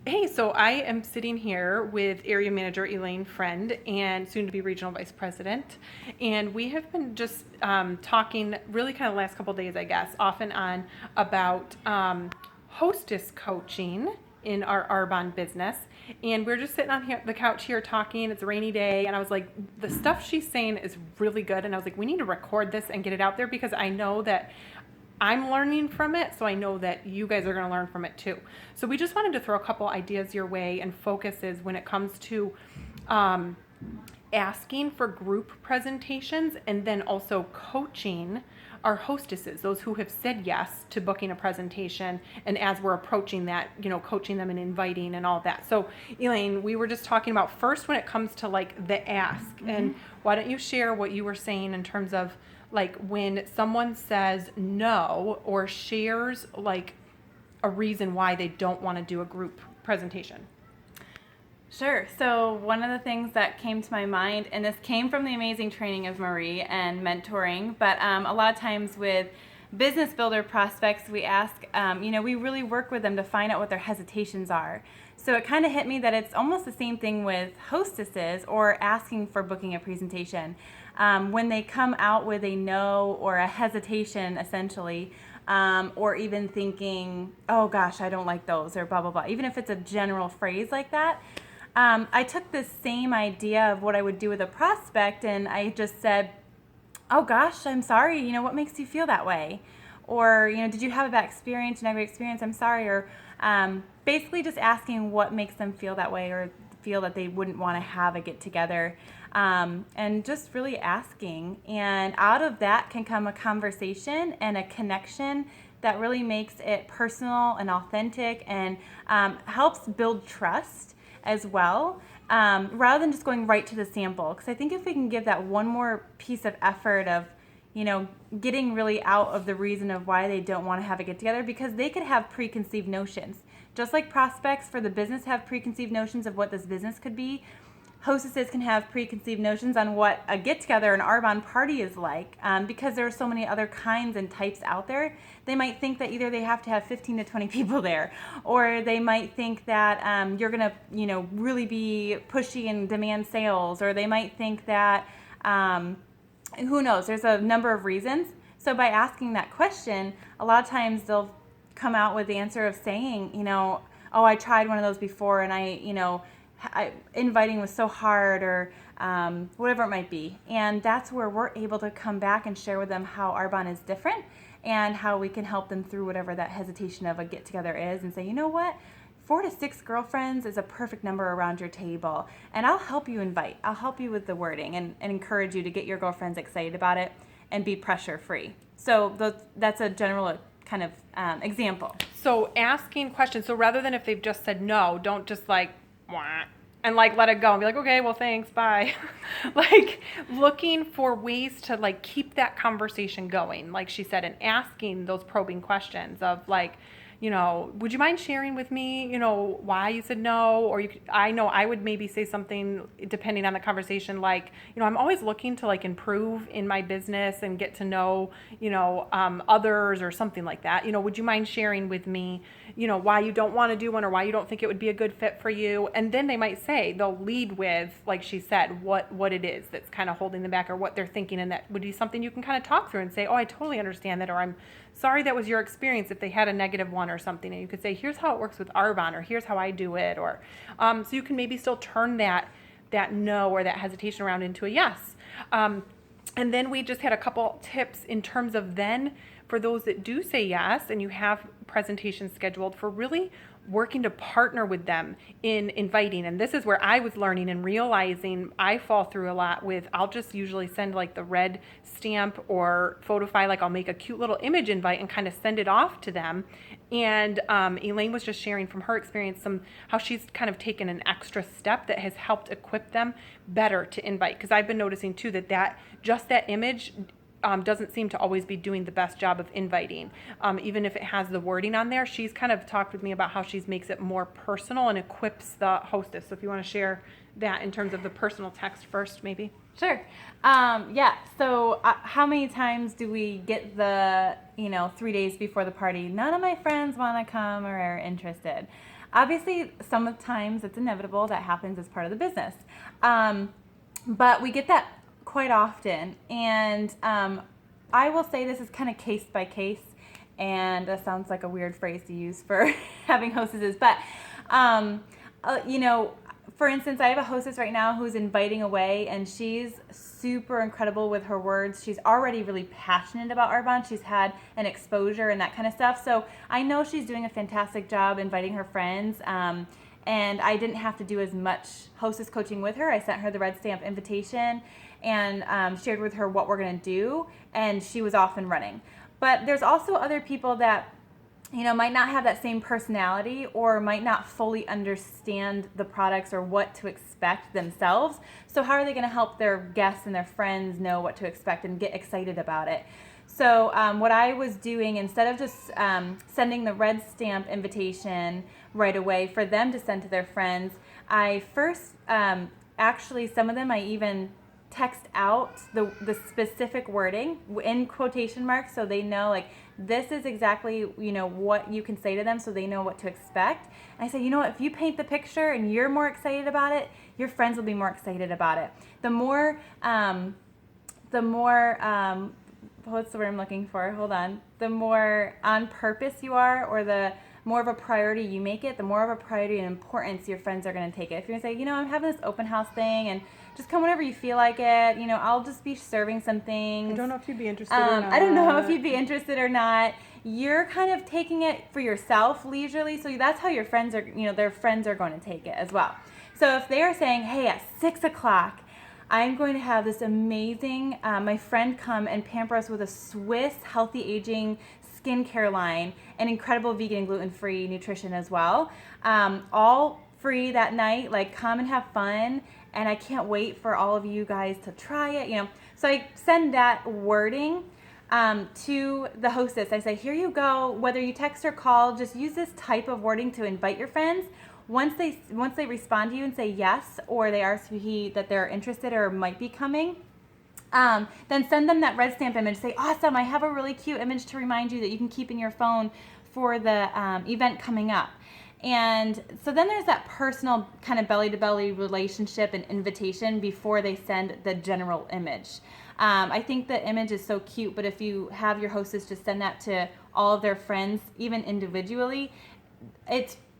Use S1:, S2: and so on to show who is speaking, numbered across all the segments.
S1: Hey, so I am sitting here with Area Manager Elaine Friend and soon to be Regional Vice President. And we have been just talking really kind of the last couple of days, I guess, off and on about hostess coaching in our Arbonne business. And we're just sitting on here, the couch here talking. It's a rainy day. And I was like, the stuff she's saying is really good. And I was like, we need to record this and get it out there because I know that I'm learning from it, so I know that you guys are going to learn from it too. So we just wanted to throw a couple ideas your way and focuses when it comes to um, asking for group presentations and then also coaching our hostesses, those who have said yes to booking a presentation, and as we're approaching that, coaching them and inviting and all that. So Elaine, we were just talking about first when it comes to like the ask, and why don't you share what you were saying in terms of like when someone says no or shares like a reason why they don't want to do a group presentation.
S2: Sure. So one of the things that came to my mind, and this came from the amazing training of Marie and mentoring, but a lot of times with business builder prospects, we ask, we really work with them to find out what their hesitations are. So it kind of hit me that it's almost the same thing with hostesses or asking for booking a presentation. When they come out with a no or a hesitation, essentially, or even thinking, oh gosh, I don't like those, or blah, blah, blah, even if it's a general phrase like that. I took this same idea of what I would do with a prospect and I just said, oh gosh, I'm sorry, what makes you feel that way? Or, did you have a bad experience, a negative experience? I'm sorry. Or basically just asking what makes them feel that way or feel that they wouldn't want to have a get together. And just really asking. And out of that can come a conversation and a connection that really makes it personal and authentic and helps build trust as well, rather than just going right to the sample. Because I think if we can give that one more piece of effort of, getting really out of the reason of why they don't want to have a get together, because they could have preconceived notions. Just like prospects for the business have preconceived notions of what this business could be, hostesses can have preconceived notions on what a get-together, an Arbonne party is like, because there are so many other kinds and types out there. They might think that either they have to have 15 to 20 people there, or they might think that you're going to, really be pushy and demand sales, or they might think that, who knows, there's a number of reasons. So by asking that question, a lot of times they'll come out with the answer of saying, oh, I tried one of those before and inviting was so hard, or whatever it might be. And that's where we're able to come back and share with them how Arbonne is different and how we can help them through whatever that hesitation of a get together is, and say, you know what? 4 to 6 girlfriends is a perfect number around your table, and I'll help you invite. I'll help you with the wording and encourage you to get your girlfriends excited about it and be pressure free. So that's a general kind of example.
S1: So asking questions. So rather than if they've just said no, don't just like wah, and like let it go and be like, okay, well thanks, bye. Like looking for ways to like keep that conversation going, like she said, and asking those probing questions of like, would you mind sharing with me, why you said no? Or I know I would maybe say something depending on the conversation, like, I'm always looking to like improve in my business and get to know, others or something like that. Would you mind sharing with me, why you don't want to do one or why you don't think it would be a good fit for you? And then they might say, they'll lead with, like she said, what it is that's kind of holding them back or what they're thinking. And that would be something you can kind of talk through and say, oh, I totally understand that, or I'm sorry that was your experience if they had a negative one or something. And you could say, here's how it works with Arbonne, or here's how I do it. Or so you can maybe still turn that no or that hesitation around into a yes. And then we just had a couple tips in terms of then for those that do say yes and you have presentations scheduled, for really working to partner with them in inviting. And this is where I was learning and realizing I fall through a lot with, I'll just usually send like the red stamp or photo file, like I'll make a cute little image invite and kind of send it off to them. And Elaine was just sharing from her experience how she's kind of taken an extra step that has helped equip them better to invite. Because I've been noticing too that just that image doesn't seem to always be doing the best job of inviting. Even if it has the wording on there, she's kind of talked with me about how she makes it more personal and equips the hostess. So if you want to share that in terms of the personal text first, maybe.
S2: Sure. Yeah. So how many times do we get the, 3 days before the party, none of my friends want to come or are interested? obviously, some of the times it's inevitable that happens as part of the business. But we get that quite often. And I will say this is kind of case by case. And that sounds like a weird phrase to use for having hostesses. But, you know, for instance, I have a hostess right now who's inviting away, and she's super incredible with her words. She's already really passionate about Arbonne. She's had an exposure and that kind of stuff. So I know she's doing a fantastic job inviting her friends. And I didn't have to do as much hostess coaching with her. I sent her the red stamp invitation and shared with her what we're going to do, and she was off and running. But there's also other people that, you know, might not have that same personality or might not fully understand the products or what to expect themselves. So how are they going to help their guests and their friends know what to expect and get excited about it? So what I was doing, instead of just sending the red stamp invitation right away for them to send to their friends, I first, actually, some of them I even text out the specific wording in quotation marks so they know, like, this is exactly, you know, what you can say to them so they know what to expect. And I say, you know what, if you paint the picture and you're more excited about it, your friends will be more excited about it. The more what's the word I'm looking for? Hold on. The more on purpose you are, or the more of a priority you make it, the more of a priority and importance your friends are going to take it. If you're going to say, you know, I'm having this open house thing and just come whenever you feel like it, you know, I'll just be serving some things.
S1: I don't know if you'd be interested or not.
S2: I don't know if you'd be interested or not. You're kind of taking it for yourself leisurely. So that's how your friends are, you know, their friends are going to take it as well. So if they are saying, hey, at 6 o'clock, I'm going to have this amazing, my friend come and pamper us with a Swiss healthy aging skincare line and incredible vegan and gluten-free nutrition as well. All free that night, like, come and have fun. And I can't wait for all of you guys to try it, you know. So I send that wording to the hostess. I say, here you go. Whether you text or call, just use this type of wording to invite your friends. Once they respond to you and say yes, or they RSVP that they're interested or might be coming, then send them that red stamp image. Say, awesome, I have a really cute image to remind you that you can keep in your phone for the event coming up. And so then there's that personal kind of belly-to-belly relationship and invitation before they send the general image. I think the image is so cute, but if you have your hostess just send that to all of their friends, even individually,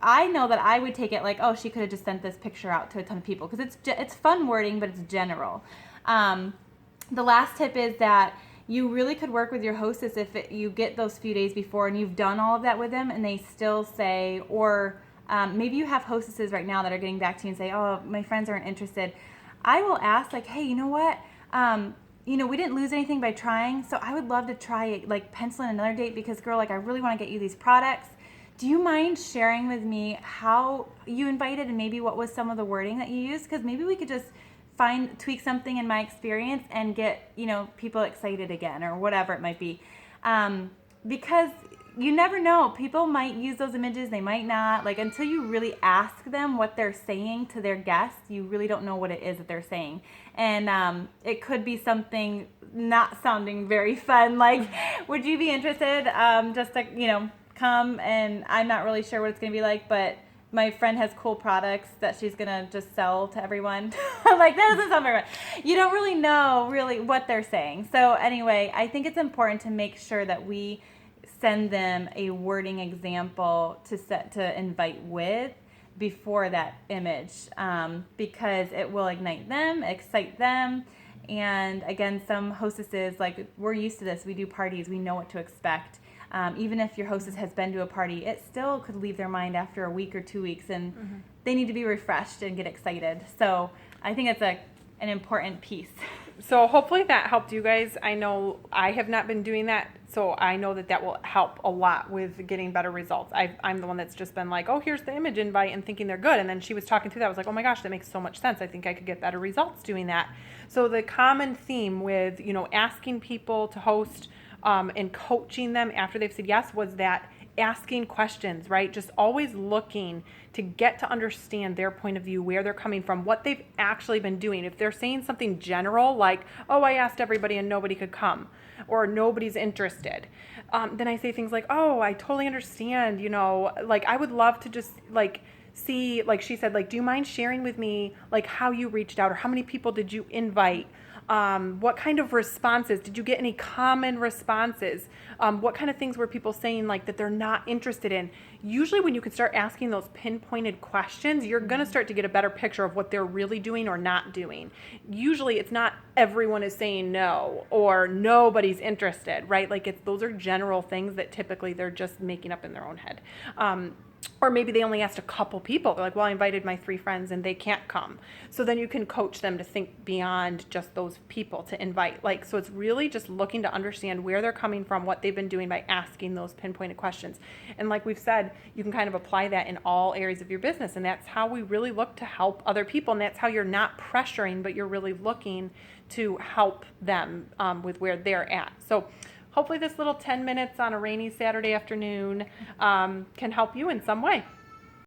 S2: I know that I would take it like, oh, she could have just sent this picture out to a ton of people, because it's fun wording, but it's general. The last tip is that you really could work with your hostess if you get those few days before and you've done all of that with them and they still say, or maybe you have hostesses right now that are getting back to you and say, oh, my friends aren't interested. I will ask, like, hey, you know what? You know, we didn't lose anything by trying, so I would love to try it, like, pencil in another date, because, girl, like, I really want to get you these products. Do you mind sharing with me how you invited and maybe what was some of the wording that you used? Because maybe we could just tweak something in my experience and get, you know, people excited again, or whatever it might be. Because you never know. People might use those images, they might not. Like, until you really ask them what they're saying to their guests, you really don't know what it is that they're saying. And it could be something not sounding very fun. Like, would you be interested just to, you know, come, and I'm not really sure what it's going to be like, but my friend has cool products that she's going to just sell to everyone. Like, that doesn't sound very fun. You don't really know really what they're saying. So anyway, I think it's important to make sure that we send them a wording example to invite with before that image, because it will ignite them, excite them. And again, some hostesses, like, we're used to this. We do parties. We know what to expect. Even if your hostess has been to a party, it still could leave their mind after a week or 2 weeks, and they need to be refreshed and get excited. So I think it's an important piece.
S1: So hopefully that helped you guys. I know I have not been doing that, so I know that will help a lot with getting better results. I'm the one that's just been like, oh, here's the image invite, and thinking they're good. And then she was talking through that. I was like, oh my gosh, that makes so much sense. I think I could get better results doing that. So the common theme with, you know, asking people to host and coaching them after they've said yes was that asking questions, right? Just always looking to get to understand their point of view, where they're coming from, what they've actually been doing. If they're saying something general like, oh, I asked everybody and nobody could come, or nobody's interested, then I say things like, oh, I totally understand, like I would love to just like see, like she said, like, do you mind sharing with me like how you reached out, or how many people did you invite? What kind of responses? Did you get any common responses? What kind of things were people saying like that they're not interested in? Usually when you can start asking those pinpointed questions, you're going to start to get a better picture of what they're really doing or not doing. Usually it's not everyone is saying no or nobody's interested, right? Like those are general things that typically they're just making up in their own head. Or maybe they only asked a couple people. They're like, well, I invited my 3 friends and they can't come. So then you can coach them to think beyond just those people to invite. Like, so it's really just looking to understand where they're coming from, what they've been doing by asking those pinpointed questions. And like we've said, you can kind of apply that in all areas of your business. And that's how we really look to help other people. And that's how you're not pressuring, but you're really looking to help them with where they're at. So hopefully this little 10 minutes on a rainy Saturday afternoon can help you in some way.